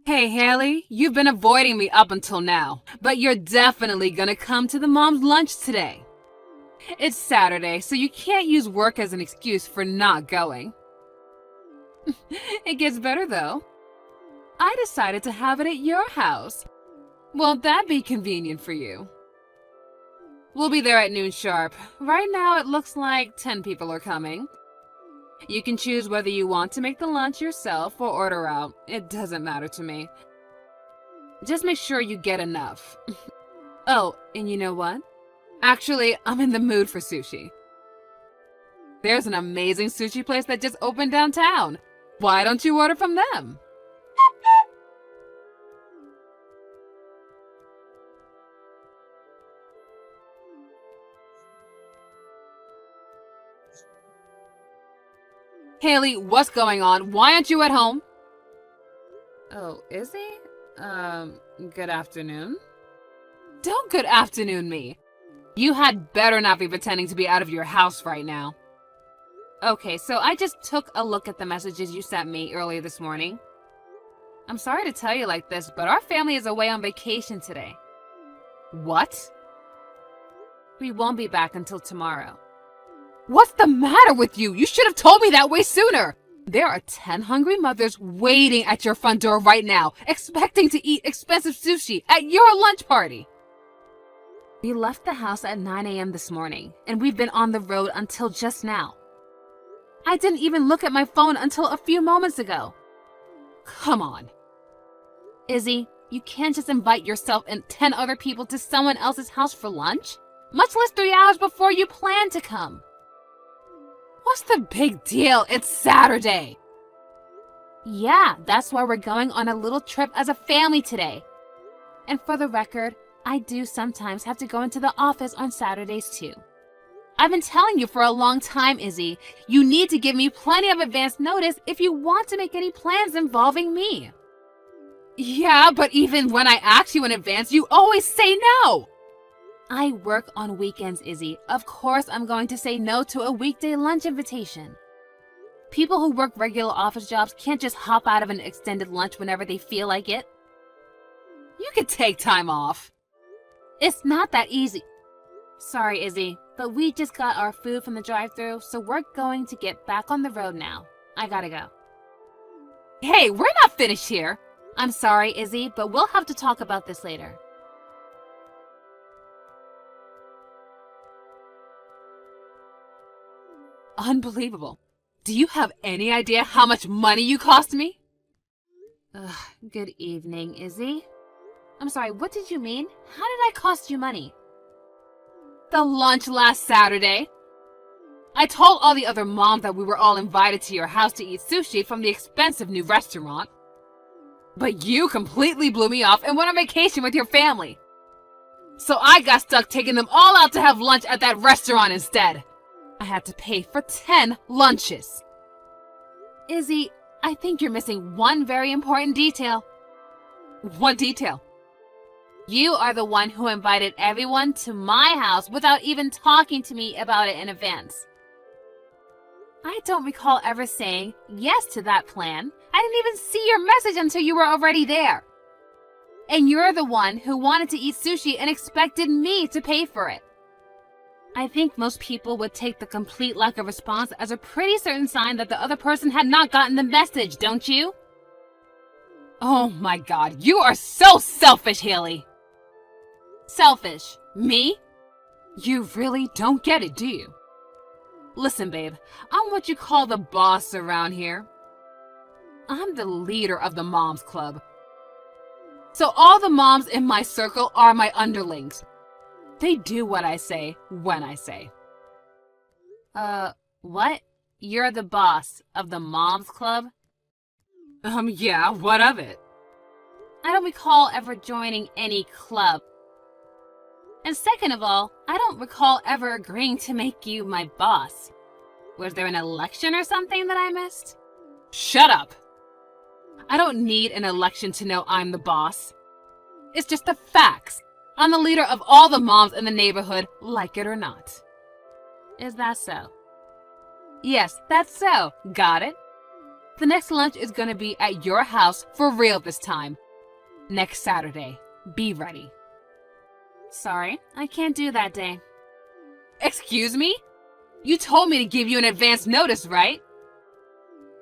Hey, Haley, you've been avoiding me up until now, but you're definitely gonna come to the mom's lunch today. It's Saturday, so you can't use work as an excuse for not going. It gets better, though. I decided to have it at your house. Won't that be convenient for you? We'll be there at noon sharp. Right now, it looks like 10 people are coming. You can choose whether you want to make the lunch yourself or order out. It doesn't matter to me. Just make sure you get enough. Oh, and you know what? Actually, I'm in the mood for sushi. There's an amazing sushi place that just opened downtown. Why don't you order from them? Haley, what's going on? Why aren't you at home? Oh, is he? Good afternoon. Don't good afternoon me. You had better not be pretending to be out of your house right now. Okay, so I just took a look at the messages you sent me earlier this morning. I'm sorry to tell you like this, but our family is away on vacation today. What? We won't be back until tomorrow. What's the matter with you? You should have told me that way sooner. There are 10 hungry mothers waiting at your front door right now, expecting to eat expensive sushi at your lunch party. We left the house at 9 a.m. this morning, and we've been on the road until just now. I didn't even look at my phone until a few moments ago. Come on. Izzy, you can't just invite yourself and 10 other people to someone else's house for lunch, much less 3 hours before you plan to come. What's the big deal? It's Saturday. Yeah, that's why we're going on a little trip as a family today. And for the record, I do sometimes have to go into the office on Saturdays too. I've been telling you for a long time, Izzy, you need to give me plenty of advance notice if you want to make any plans involving me. Yeah, but even when I ask you in advance, you always say no. I work on weekends, Izzy. Of course I'm going to say no to a weekday lunch invitation. People who work regular office jobs can't just hop out of an extended lunch whenever they feel like it. You could take time off. It's not that easy. Sorry, Izzy, but we just got our food from the drive-thru, so we're going to get back on the road now. I gotta go. Hey, we're not finished here. I'm sorry, Izzy, but we'll have to talk about this later. Unbelievable. Do you have any idea how much money you cost me? Good evening, Izzy. I'm sorry, what did you mean? How did I cost you money? The lunch last Saturday. I told all the other moms that we were all invited to your house to eat sushi from the expensive new restaurant. But you completely blew me off and went on vacation with your family. So I got stuck taking them all out to have lunch at that restaurant instead. I had to pay for 10 lunches. Izzy, I think you're missing one very important detail. What detail? You are the one who invited everyone to my house without even talking to me about it in advance. I don't recall ever saying yes to that plan. I didn't even see your message until you were already there. And you're the one who wanted to eat sushi and expected me to pay for it. I think most people would take the complete lack of response as a pretty certain sign that the other person had not gotten the message, don't you? Oh my God, you are so selfish, Haley. Selfish? Me? You really don't get it, do you? Listen, babe, I'm what you call the boss around here. I'm the leader of the Moms Club. So all the moms in my circle are my underlings. They do what I say, when I say. What? You're the boss of the Moms Club? Yeah, what of it? I don't recall ever joining any club. And second of all, I don't recall ever agreeing to make you my boss. Was there an election or something that I missed? Shut up! I don't need an election to know I'm the boss. It's just the facts. I'm the leader of all the moms in the neighborhood, like it or not. Is that so? Yes, that's so. Got it? The next lunch is gonna be at your house for real this time. Next Saturday. Be ready. Sorry, I can't do that day. Excuse me? You told me to give you an advance notice, right?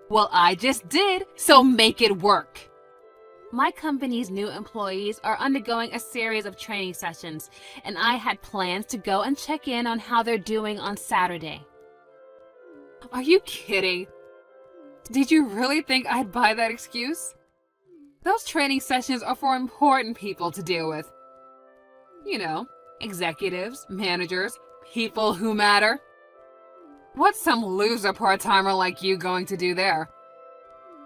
Well, I just did, so make it work. My company's new employees are undergoing a series of training sessions, and I had plans to go and check in on how they're doing on Saturday. Are you kidding? Did you really think I'd buy that excuse? Those training sessions are for important people to deal with. You know, executives, managers, people who matter. What's some loser part-timer like you going to do there?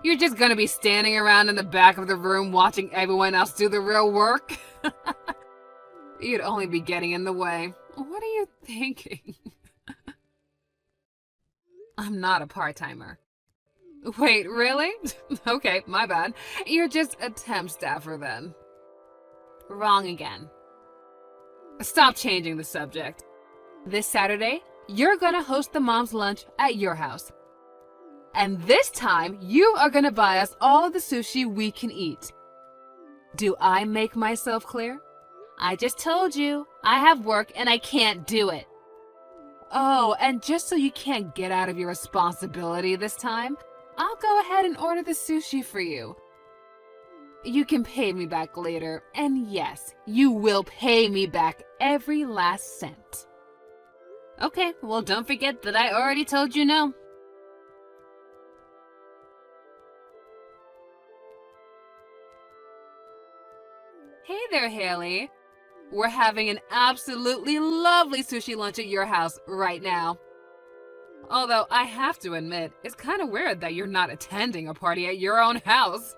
You're just gonna be standing around in the back of the room watching everyone else do the real work? You'd only be getting in the way. What are you thinking? I'm not a part-timer. Wait, really? Okay, my bad. You're just a temp staffer then. Wrong again. Stop changing the subject. This Saturday, you're gonna host the mom's lunch at your house. And this time, you are gonna buy us all the sushi we can eat. Do I make myself clear? I just told you, I have work and I can't do it. Oh, and just so you can't get out of your responsibility this time, I'll go ahead and order the sushi for you. You can pay me back later, and yes, you will pay me back every last cent. Okay, well don't forget that I already told you no. Hey there, Haley. We're having an absolutely lovely sushi lunch at your house right now. Although I have to admit, it's kind of weird that you're not attending a party at your own house.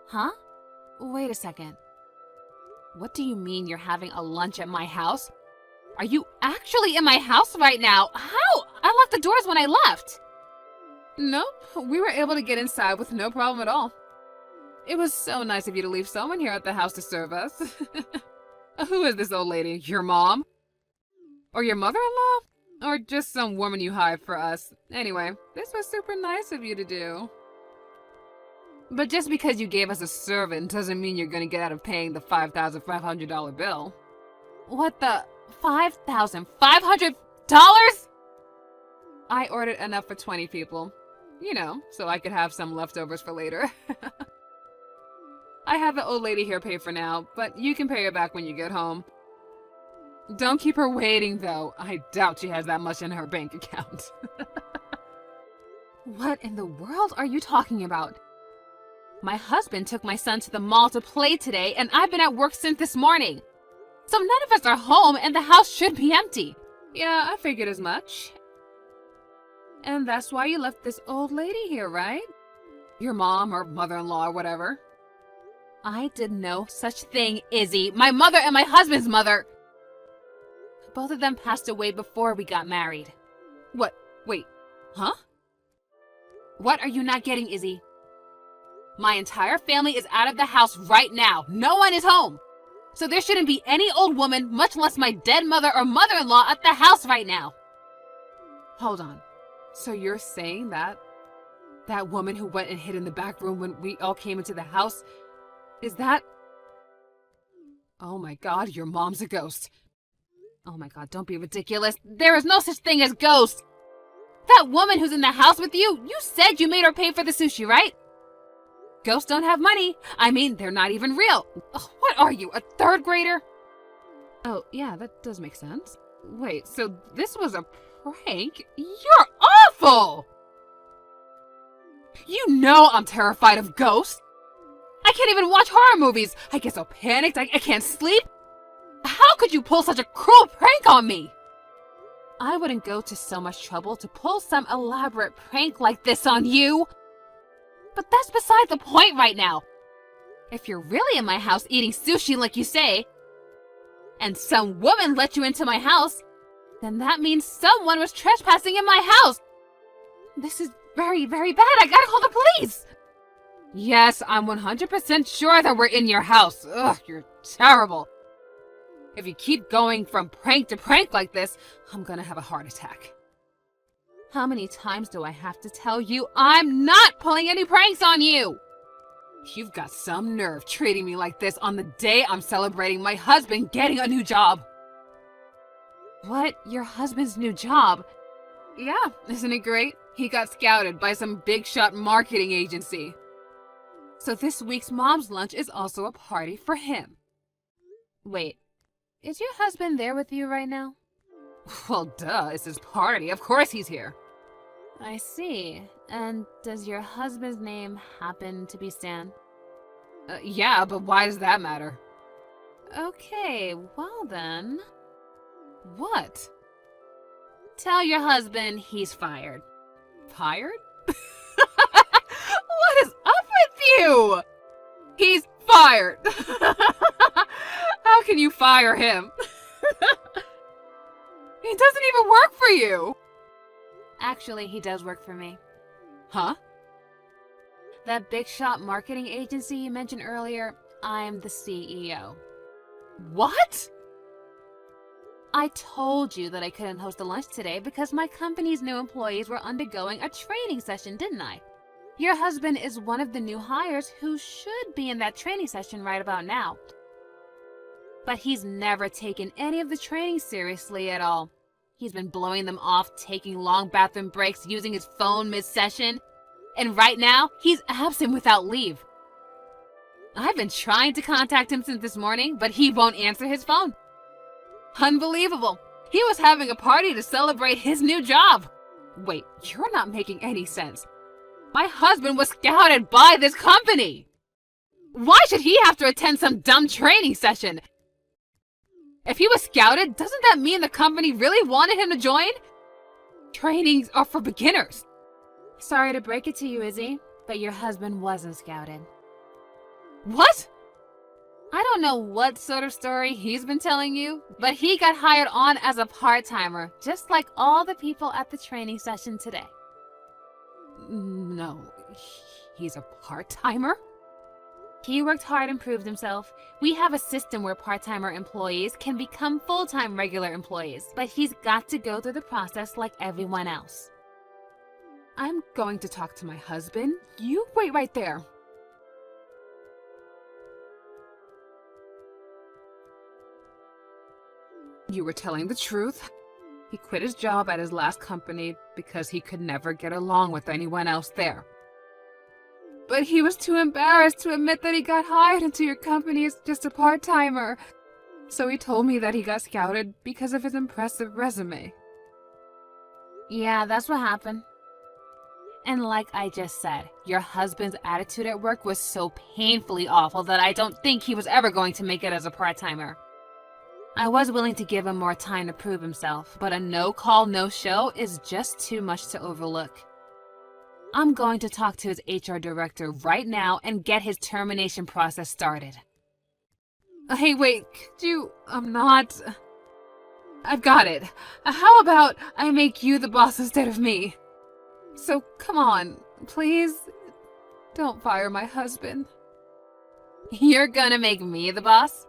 Huh? Wait a second. What do you mean you're having a lunch at my house? Are you actually in my house right now? How? I locked the doors when I left. Nope, we were able to get inside with no problem at all. It was so nice of you to leave someone here at the house to serve us. Who is this old lady? Your mom? Or your mother-in-law? Or just some woman you hired for us? Anyway, this was super nice of you to do. But just because you gave us a servant doesn't mean you're gonna get out of paying the $5,500 bill. What the? $5,500? I ordered enough for 20 people. You know, so I could have some leftovers for later. I have the old lady here pay for now, but you can pay her back when you get home. Don't keep her waiting, though. I doubt she has that much in her bank account. What in the world are you talking about? My husband took my son to the mall to play today, and I've been at work since this morning. So none of us are home, and the house should be empty. Yeah, I figured as much. And that's why you left this old lady here, right? Your mom or mother-in-law or whatever. I did no such thing, Izzy. My mother and my husband's mother. Both of them passed away before we got married. What? Wait. Huh? What are you not getting, Izzy? My entire family is out of the house right now. No one is home. So there shouldn't be any old woman, much less my dead mother or mother-in-law, at the house right now. Hold on. So you're saying that woman who went and hid in the back room when we all came into the house, is that... Oh my God, your mom's a ghost. Oh my God, don't be ridiculous. There is no such thing as ghosts. That woman who's in the house with you, you said you made her pay for the sushi, right? Ghosts don't have money. I mean, they're not even real. Ugh, what are you, a third grader? Oh, yeah, that does make sense. Wait, so this was a prank? You're awful! You know I'm terrified of ghosts. I can't even watch horror movies. I get so panicked I can't sleep. How could you pull such a cruel prank on me? I wouldn't go to so much trouble to pull some elaborate prank like this on you. But that's beside the point right now. If you're really in my house eating sushi like you say, and some woman let you into my house, then that means someone was trespassing in my house. This is very, very bad. I gotta call the police. Yes, I'm 100% sure that we're in your house. Ugh, you're terrible. If you keep going from prank to prank like this, I'm gonna have a heart attack. How many times do I have to tell you I'm not pulling any pranks on you? You've got some nerve treating me like this on the day I'm celebrating my husband getting a new job. What? Your husband's new job? Yeah, isn't it great? He got scouted by some big shot marketing agency. So this week's mom's lunch is also a party for him. Wait, is your husband there with you right now? Well, duh, it's his party. Of course he's here. I see. And does your husband's name happen to be Stan? Yeah, but why does that matter? Okay, well then. What? Tell your husband he's fired. Fired? What is up with you? He's fired. How can you fire him? He doesn't even work for you. Actually, he does work for me. Huh? That big shot marketing agency you mentioned earlier, I'm the CEO. What? I told you that I couldn't host a lunch today because my company's new employees were undergoing a training session, didn't I? Your husband is one of the new hires who should be in that training session right about now. But he's never taken any of the training seriously at all. He's been blowing them off, taking long bathroom breaks, using his phone mid-session. And right now, he's absent without leave. I've been trying to contact him since this morning, but he won't answer his phone. Unbelievable. He was having a party to celebrate his new job. Wait, you're not making any sense. My husband was scouted by this company. Why should he have to attend some dumb training session? If he was scouted, doesn't that mean the company really wanted him to join? Trainings are for beginners. Sorry to break it to you, Izzy, but your husband wasn't scouted. What? I don't know what sort of story he's been telling you, but he got hired on as a part-timer, just like all the people at the training session today. No, he's a part-timer? He worked hard and proved himself. We have a system where part-timer employees can become full-time regular employees, but he's got to go through the process like everyone else. I'm going to talk to my husband. You wait right there. You were telling the truth. He quit his job at his last company because he could never get along with anyone else there. But he was too embarrassed to admit that he got hired into your company as just a part-timer. So he told me that he got scouted because of his impressive resume. Yeah, that's what happened. And like I just said, your husband's attitude at work was so painfully awful that I don't think he was ever going to make it as a part-timer. I was willing to give him more time to prove himself, but a no-call, no-show is just too much to overlook. I'm going to talk to his HR director right now and get his termination process started. Hey, wait, could you, I've got it. How about I make you the boss instead of me? So come on, please, don't fire my husband. You're gonna make me the boss?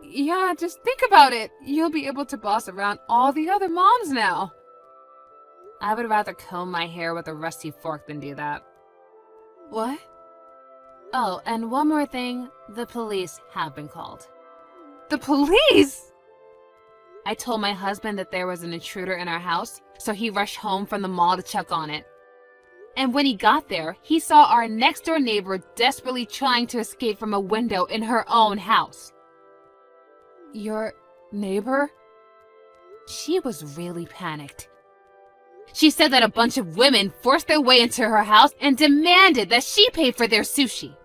Yeah, just think about it. You'll be able to boss around all the other moms now. I would rather comb my hair with a rusty fork than do that. What? Oh, and one more thing. The police have been called. The police? I told my husband that there was an intruder in our house, so he rushed home from the mall to check on it. And when he got there, he saw our next-door neighbor desperately trying to escape from a window in her own house. Your neighbor? She was really panicked. She said that a bunch of women forced their way into her house and demanded that she pay for their sushi.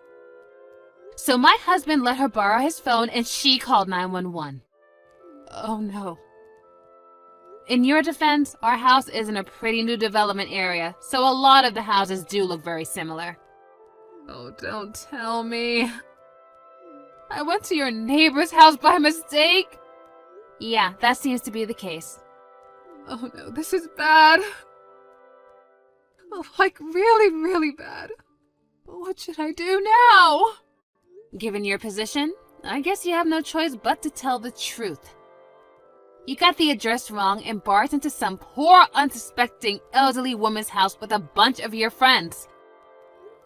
So my husband let her borrow his phone and she called 911. Oh no. In your defense, our house is in a pretty new development area, so a lot of the houses do look very similar. Oh, don't tell me. I went to your neighbor's house by mistake? Yeah, that seems to be the case. Oh no, this is bad. Oh, like really, really bad. What should I do now? Given your position, I guess you have no choice but to tell the truth. You got the address wrong and barged into some poor, unsuspecting elderly woman's house with a bunch of your friends.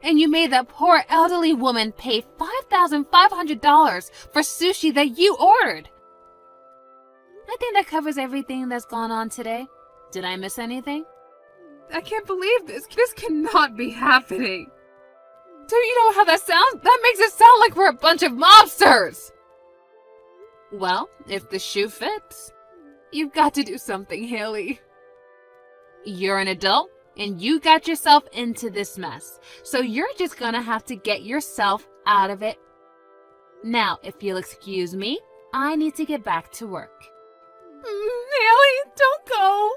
And you made that poor elderly woman pay $5,500 for sushi that you ordered. I think that covers everything that's gone on today. Did I miss anything? I can't believe this. This cannot be happening. Do you know how that sounds? That makes it sound like we're a bunch of mobsters. Well, if the shoe fits, you've got to do something, Haley. You're an adult, and you got yourself into this mess, so you're just gonna have to get yourself out of it. Now, if you'll excuse me, I need to get back to work. Haley, don't go.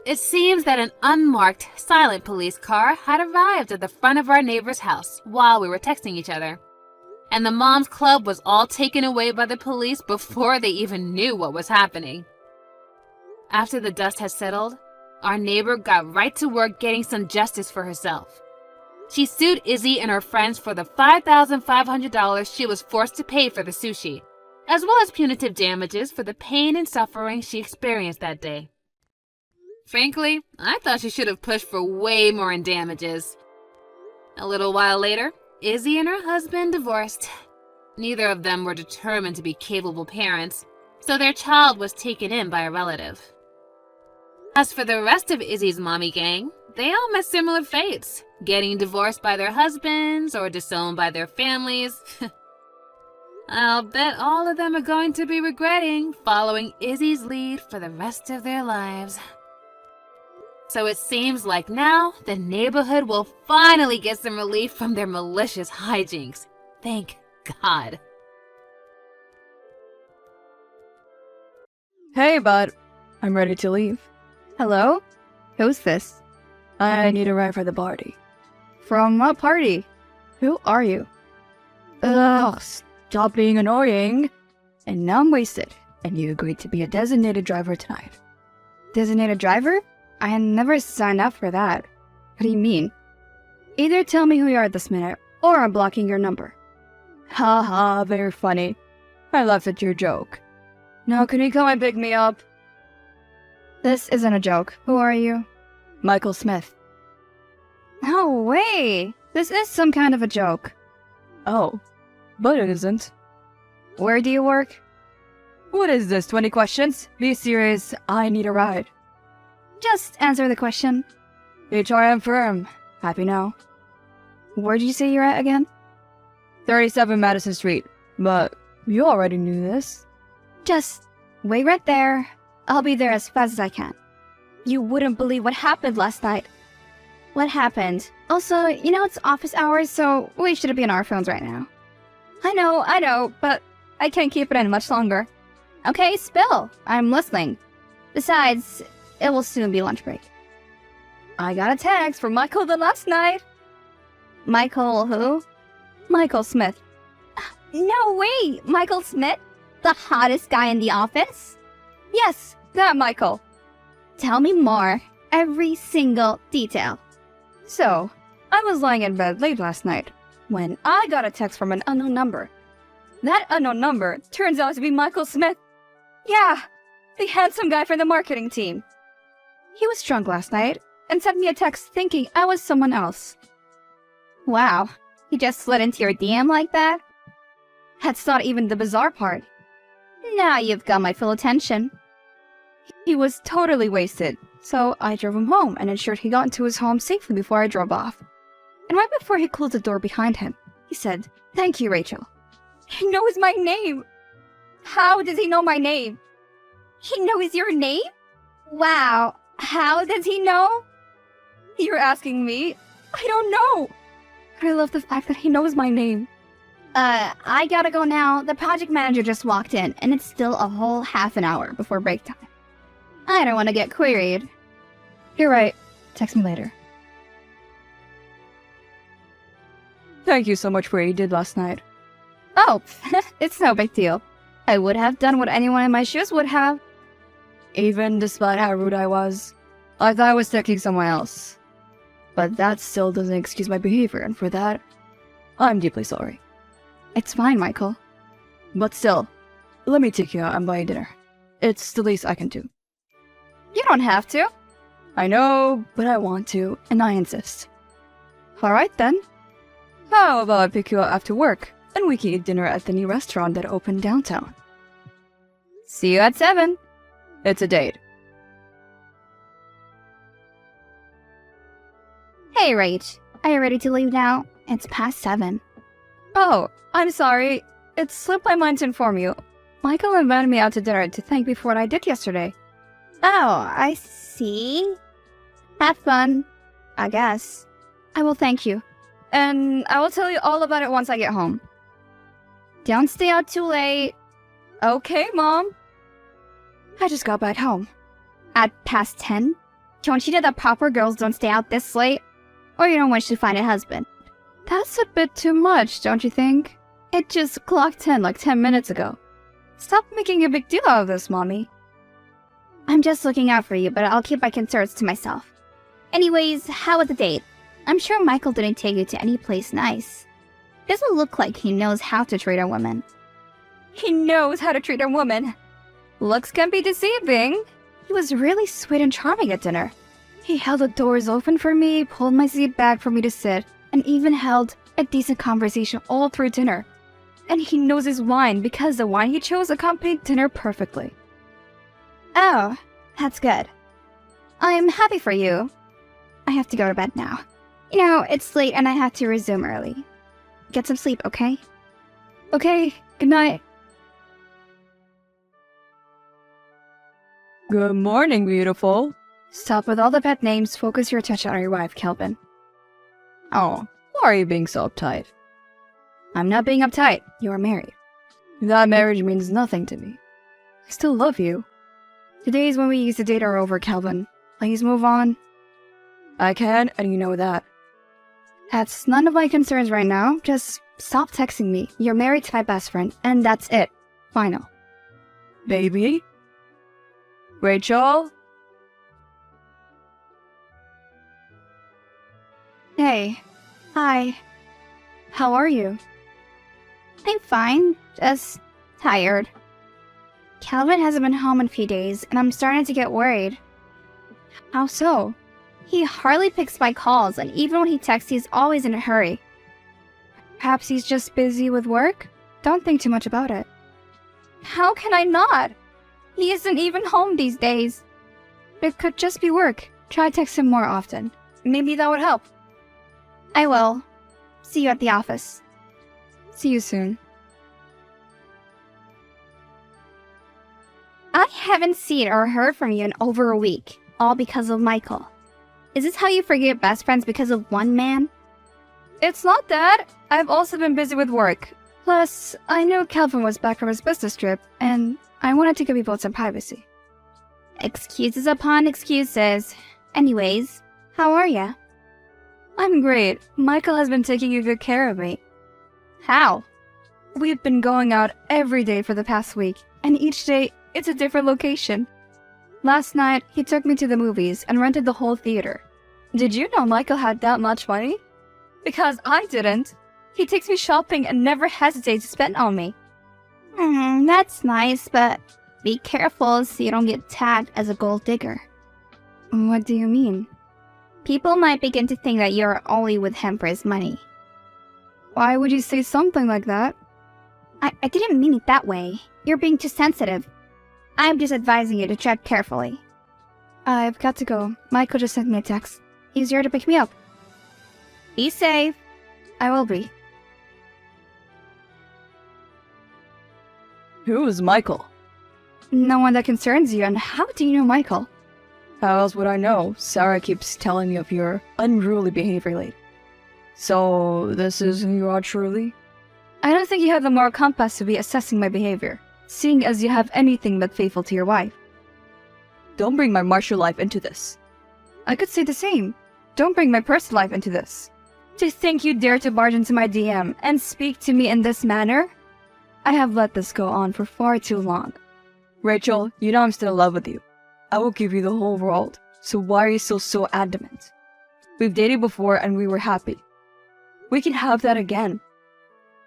It seems that an unmarked, silent police car had arrived at the front of our neighbor's house while we were texting each other. And the Moms Club was all taken away by the police before they even knew what was happening. After the dust had settled, our neighbor got right to work getting some justice for herself. She sued Izzy and her friends for the $5,500 she was forced to pay for the sushi, as well as punitive damages for the pain and suffering she experienced that day. Frankly, I thought she should have pushed for way more in damages. A little while later, Izzy and her husband divorced. Neither of them were determined to be capable parents, so their child was taken in by a relative. As for the rest of Izzy's mommy gang, they all met similar fates, getting divorced by their husbands or disowned by their families. I'll bet all of them are going to be regretting following Izzy's lead for the rest of their lives. So it seems like now the neighborhood will finally get some relief from their malicious hijinks. Thank God. Hey, bud. I'm ready to leave. Hello? Who's this? I need a ride for the party. From what party? Who are you? Ugh, stop being annoying. And now I'm wasted, and you agreed to be a designated driver tonight. Designated driver? I never signed up for that. What do you mean? Either tell me who you are this minute, or I'm blocking your number. Haha, very funny. I laughed at your joke. Now can you come and pick me up? This isn't a joke. Who are you? Michael Smith. No way! This is some kind of a joke. Oh, but it isn't. Where do you work? What is this, 20 questions? Be serious, I need a ride. Just answer the question. HRM firm. Happy now. Where did you say you're at again? 37 Madison Street. But you already knew this. Just wait right there. I'll be there as fast as I can. You wouldn't believe what happened last night. What happened? Also, you know it's office hours, so we should be on our phones right now. I know, but I can't keep it in much longer. Okay, spill. I'm listening. Besides, it will soon be lunch break. I got a text from Michael the last night. Michael who? Michael Smith. No way! Michael Smith? The hottest guy in the office? Yes, that Michael. Tell me more. Every single detail. So, I was lying in bed late last night when I got a text from an unknown number. That unknown number turns out to be Michael Smith. Yeah, the handsome guy from the marketing team. He was drunk last night and sent me a text thinking I was someone else. Wow, he just slid into your DM like that? That's not even the bizarre part. Now you've got my full attention. He was totally wasted, so I drove him home and ensured he got into his home safely before I drove off. And right before he closed the door behind him, he said, "Thank you, Rachel." He knows my name! How does he know my name? He knows your name? Wow, how does he know? You're asking me? I don't know. But I love the fact that he knows my name. I gotta go now. The project manager just walked in, and it's still a whole half an hour before break time. I don't want to get queried. You're right. Text me later. Thank you so much for what you did last night. Oh, it's no big deal. I would have done what anyone in my shoes would have. Even despite how rude I was, I thought I was texting someone else. But that still doesn't excuse my behavior, and for that, I'm deeply sorry. It's fine, Michael. But still, let me take you out and buy you dinner. It's the least I can do. You don't have to. I know, but I want to, and I insist. Alright then. How about I pick you up after work, and we can eat dinner at the new restaurant that opened downtown? See you at 7. It's a date. Hey, Rach. Are you ready to leave now? It's past 7. Oh, I'm sorry. It slipped my mind to inform you. Michael invited me out to dinner to thank me for what I did yesterday. Oh, I see. Have fun, I guess. I will thank you. And I will tell you all about it once I get home. Don't stay out too late. Okay, Mom. I just got back home. At past 10? Don't you know that proper girls don't stay out this late? Or you don't wish to find a husband? That's a bit too much, don't you think? It just clocked 10 like 10 minutes ago. Stop making a big deal out of this, Mommy. I'm just looking out for you, but I'll keep my concerns to myself. Anyways, how was the date? I'm sure Michael didn't take you to any place nice. Doesn't look like he knows how to treat a woman. He knows how to treat a woman. Looks can be deceiving. He was really sweet and charming at dinner. He held the doors open for me, pulled my seat back for me to sit, and even held a decent conversation all through dinner. And he knows his wine because the wine he chose accompanied dinner perfectly. Oh, that's good. I'm happy for you. I have to go to bed now. You know, it's late and I have to resume early. Get some sleep, okay? Okay, good night. Good morning, beautiful. Stop with all the pet names. Focus your attention on your wife, Kelvin. Oh, why are you being so uptight? I'm not being uptight. You are married. That marriage means nothing to me. I still love you. The days when we used to date are over, Kelvin. Please move on. I can, and you know that. That's none of my concerns right now. Just stop texting me. You're married to my best friend, and that's it. Final. Baby? Rachel? Hey. Hi. How are you? I'm fine. Just tired. Calvin hasn't been home in a few days, and I'm starting to get worried. How so? He hardly picks my calls, and even when he texts, he's always in a hurry. Perhaps he's just busy with work? Don't think too much about it. How can I not? He isn't even home these days. It could just be work. Try text him more often. Maybe that would help. I will. See you at the office. See you soon. I haven't seen or heard from you in over a week, all because of Michael. Is this how you forget best friends because of one man? It's not that. I've also been busy with work. Plus, I knew Calvin was back from his business trip, and I wanted to give you both some privacy. Excuses upon excuses. Anyways, how are ya? I'm great. Michael has been taking good care of me. How? We've been going out every day for the past week, and each day it's a different location. Last night, he took me to the movies and rented the whole theater. Did you know Michael had that much money? Because I didn't. He takes me shopping and never hesitates to spend on me. That's nice, but be careful so you don't get tagged as a gold digger. What do you mean? People might begin to think that you're only with him for his money. Why would you say something like that? I didn't mean it that way. You're being too sensitive. I'm just advising you to tread carefully. I've got to go. Michael just sent me a text. He's here to pick me up. Be safe. I will be. Who is Michael? No one that concerns you, and how do you know Michael? How else would I know? Sarah keeps telling me of your unruly behavior lately. So, this is who you are truly? I don't think you have the moral compass to be assessing my behavior, seeing as you have anything but faithful to your wife. Don't bring my martial life into this. I could say the same. Don't bring my personal life into this. To think you dare to barge into my DM and speak to me in this manner? I have let this go on for far too long. Rachel, you know I'm still in love with you. I will give you the whole world, so why are you still so adamant? We've dated before and we were happy. We can have that again.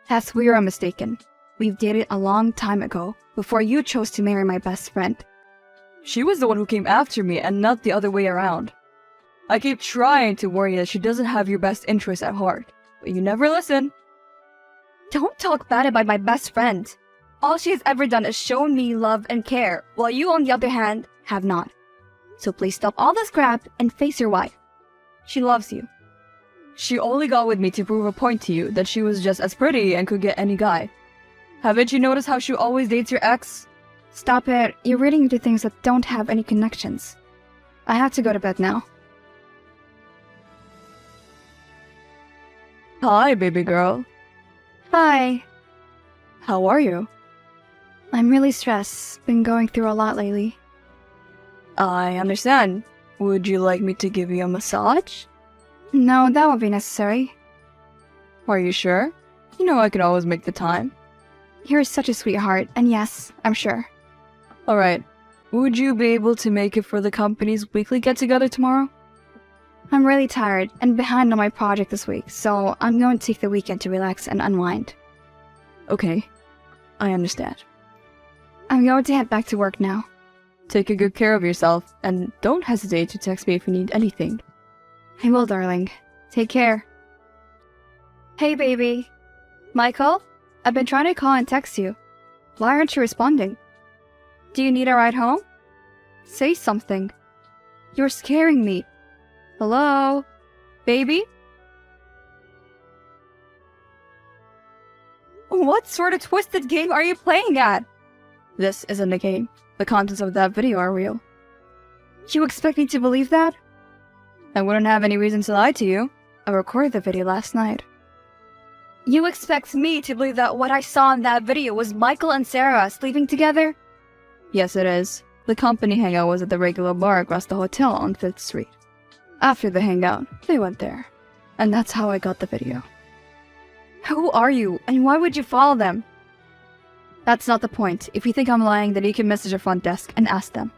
That's where I'm mistaken. We've dated a long time ago, before you chose to marry my best friend. She was the one who came after me and not the other way around. I keep trying to warn you that she doesn't have your best interests at heart, but you never listen. Don't talk bad about my best friend. All she has ever done is shown me love and care, while you, on the other hand, have not. So please stop all this crap and face your wife. She loves you. She only got with me to prove a point to you that she was just as pretty and could get any guy. Haven't you noticed how she always dates your ex? Stop it. You're reading into things that don't have any connections. I have to go to bed now. Hi, baby girl. Hi. How are you? I'm really stressed. Been going through a lot lately. I understand. Would you like me to give you a massage? No, that won't be necessary. Are you sure? You know I can always make the time. You're such a sweetheart, and yes, I'm sure. Alright. Would you be able to make it for the company's weekly get-together tomorrow? I'm really tired and behind on my project this week, so I'm going to take the weekend to relax and unwind. Okay. I understand. I'm going to head back to work now. Take good care of yourself, and don't hesitate to text me if you need anything. I will, darling. Take care. Hey, baby. Michael? I've been trying to call and text you. Why aren't you responding? Do you need a ride home? Say something. You're scaring me. Hello? Baby? What sort of twisted game are you playing at? This isn't a game. The contents of that video are real. You expect me to believe that? I wouldn't have any reason to lie to you. I recorded the video last night. You expect me to believe that what I saw in that video was Michael and Sarah sleeping together? Yes, it is. The company hangout was at the regular bar across the hotel on 5th Street. After the hangout, they went there. And that's how I got the video. Who are you, and why would you follow them? That's not the point. If you think I'm lying, then you can message the front desk and ask them.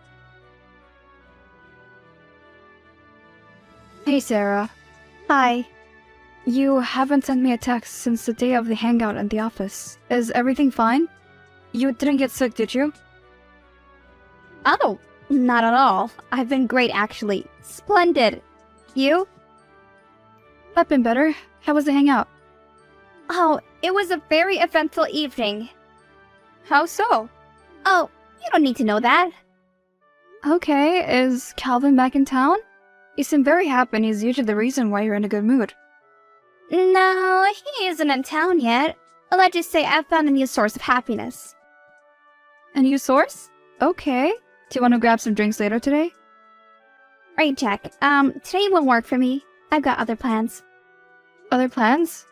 Hey, Sarah. Hi. You haven't sent me a text since the day of the hangout in the office. Is everything fine? You didn't get sick, did you? Oh, not at all. I've been great, actually. Splendid. You? I've been better. How was the hangout? Oh, it was a very eventful evening. How so? Oh, you don't need to know that. Okay, is Calvin back in town? You seem very happy and he's usually the reason why you're in a good mood. No, he isn't in town yet. Let's just say I've found a new source of happiness. A new source? Okay. Do you want to grab some drinks later today? Right, Jack. Today won't work for me. I've got other plans. Other plans?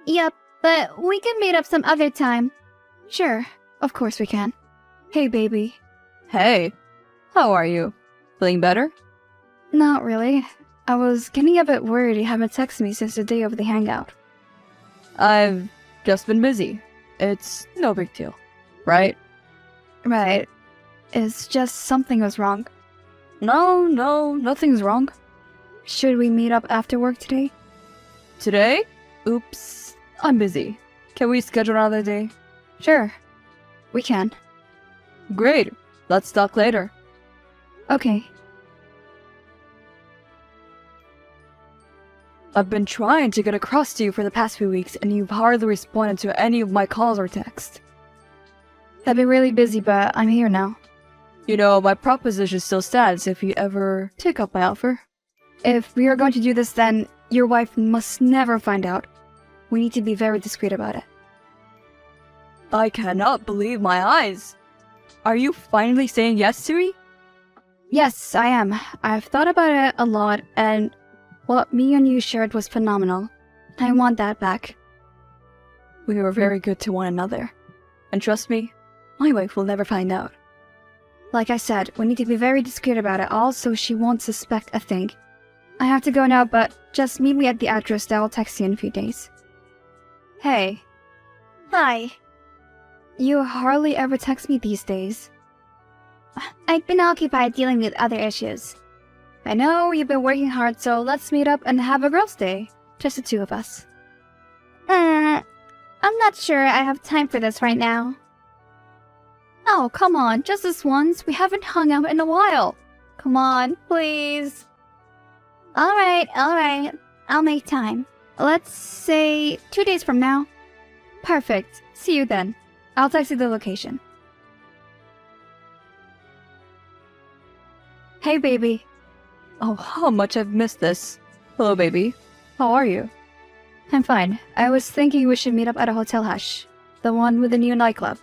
Yep, but we can meet up some other time. Sure, of course we can. Hey, baby. Hey. How are you? Feeling better? Not really. I was getting a bit worried you haven't texted me since the day of the hangout. I've just been busy. It's no big deal. Right? Right. It's just something was wrong. No, nothing's wrong. Should we meet up after work today? Today? Oops. I'm busy. Can we schedule another day? Sure. We can. Great. Let's talk later. Okay. I've been trying to get across to you for the past few weeks, and you've hardly responded to any of my calls or texts. I've been really busy, but I'm here now. You know, my proposition still stands if you ever take up my offer. If we are going to do this, then your wife must never find out. We need to be very discreet about it. I cannot believe my eyes. Are you finally saying yes to me? Yes, I am. I've thought about it a lot, and what me and you shared was phenomenal. I want that back. We were very good to one another. And trust me, my wife will never find out. Like I said, we need to be very discreet about it all so she won't suspect a thing. I have to go now, but just meet me at the address that I'll text you in a few days. Hey. Hi. You hardly ever text me these days. I've been occupied dealing with other issues. I know you've been working hard, so let's meet up and have a girls' day. Just the two of us. I'm not sure I have time for this right now. Oh, come on, just this once. We haven't hung out in a while. Come on, please. Alright. I'll make time. Let's say 2 days from now. Perfect. See you then. I'll text you the location. Hey, baby. Oh, how much I've missed this. Hello, baby. How are you? I'm fine. I was thinking we should meet up at a Hotel Hush. The one with the new nightclub.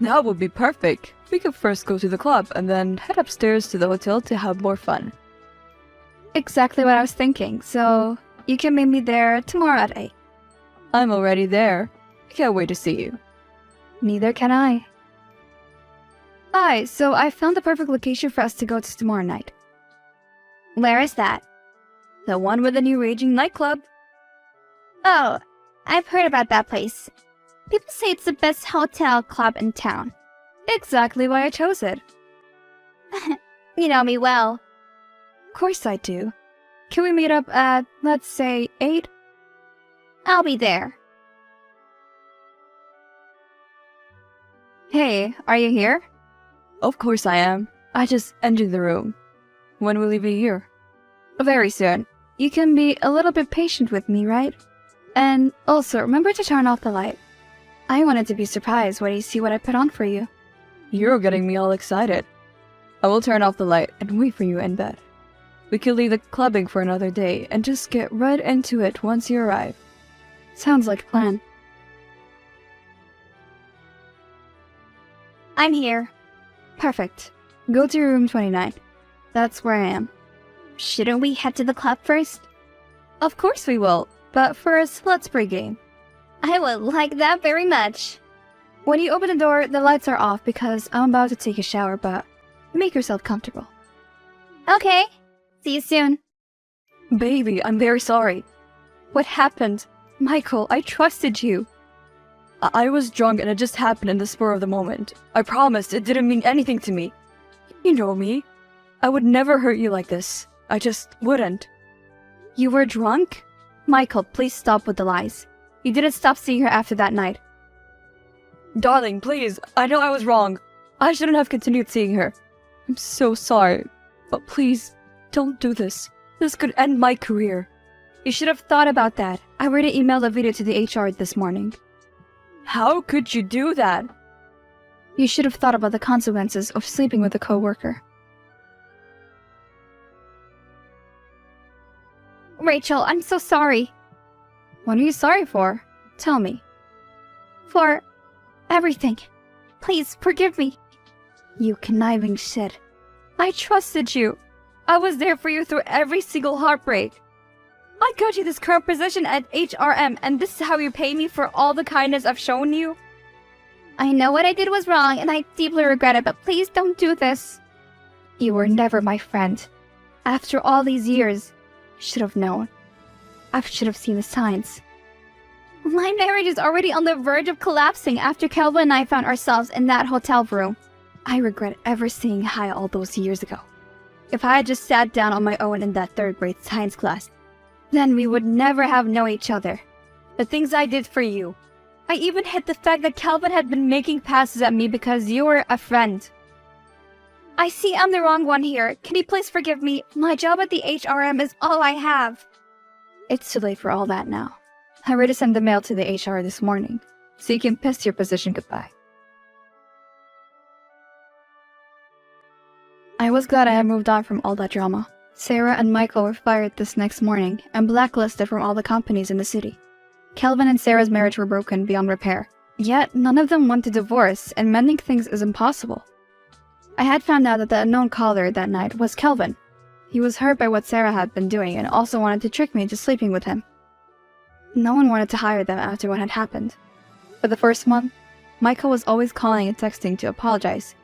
That would be perfect. We could first go to the club and then head upstairs to the hotel to have more fun. Exactly what I was thinking, so you can meet me there tomorrow at 8. I'm already there. I can't wait to see you. Neither can I. Hi, so I found the perfect location for us to go to tomorrow night. Where is that? The one with the new raging nightclub. Oh, I've heard about that place. People say it's the best hotel club in town. Exactly why I chose it. You know me well. Of course I do. Can we meet up at, let's say, 8? I'll be there. Hey, are you here? Of course I am. I just entered the room. When will you be here? Very soon. You can be a little bit patient with me, right? And also, remember to turn off the light. I wanted to be surprised when you see what I put on for you. You're getting me all excited. I will turn off the light and wait for you in bed. We could leave the clubbing for another day and just get right into it once you arrive. Sounds like a plan. I'm here. Perfect. Go to room 29. That's where I am. Shouldn't we head to the club first? Of course we will, but first, let's pregame. I would like that very much. When you open the door, the lights are off because I'm about to take a shower, but make yourself comfortable. Okay. See you soon. Baby, I'm very sorry. What happened? Michael, I trusted you. I was drunk and it just happened in the spur of the moment. I promised it didn't mean anything to me. You know me. I would never hurt you like this. I just wouldn't. You were drunk? Michael, please stop with the lies. You didn't stop seeing her after that night. Darling, please. I know I was wrong. I shouldn't have continued seeing her. I'm so sorry. But please, don't do this. This could end my career. You should have thought about that. I already emailed a video to the HR this morning. How could you do that? You should have thought about the consequences of sleeping with a coworker. Rachel, I'm so sorry. What are you sorry for? Tell me. For everything. Please, forgive me. You conniving shit. I trusted you. I was there for you through every single heartbreak. I got you this current position at HRM, and this is how you pay me for all the kindness I've shown you? I know what I did was wrong, and I deeply regret it, but please don't do this. You were never my friend. After all these years, I should have known. I should have seen the signs. My marriage is already on the verge of collapsing after Kelvin and I found ourselves in that hotel room. I regret ever saying hi all those years ago. If I had just sat down on my own in that third-grade science class, then we would never have known each other. The things I did for you. I even hid the fact that Kelvin had been making passes at me because you were a friend. I see I'm the wrong one here. Can you please forgive me? My job at the HRM is all I have. It's too late for all that now. I already sent the mail to the HR this morning, so you can kiss your position goodbye. I was glad I had moved on from all that drama. Sarah and Michael were fired this next morning and blacklisted from all the companies in the city. Kelvin and Sarah's marriage were broken beyond repair. Yet, none of them want a divorce, and mending things is impossible. I had found out that the unknown caller that night was Kelvin. He was hurt by what Sarah had been doing and also wanted to trick me into sleeping with him. No one wanted to hire them after what had happened. For the first month, Michael was always calling and texting to apologize.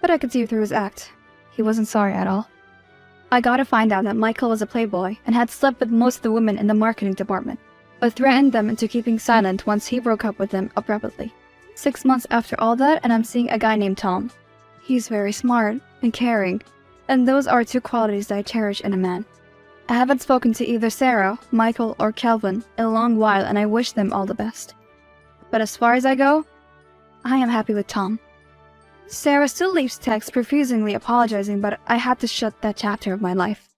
But I could see through his act. He wasn't sorry at all. I got to find out that Michael was a playboy and had slept with most of the women in the marketing department, but threatened them into keeping silent once he broke up with them abruptly. 6 months after all that, and I'm seeing a guy named Tom. He's very smart and caring, and those are two qualities that I cherish in a man. I haven't spoken to either Sarah, Michael, or Kelvin in a long while, and I wish them all the best. But as far as I go, I am happy with Tom. Sarah still leaves texts profusely apologizing, but I had to shut that chapter of my life.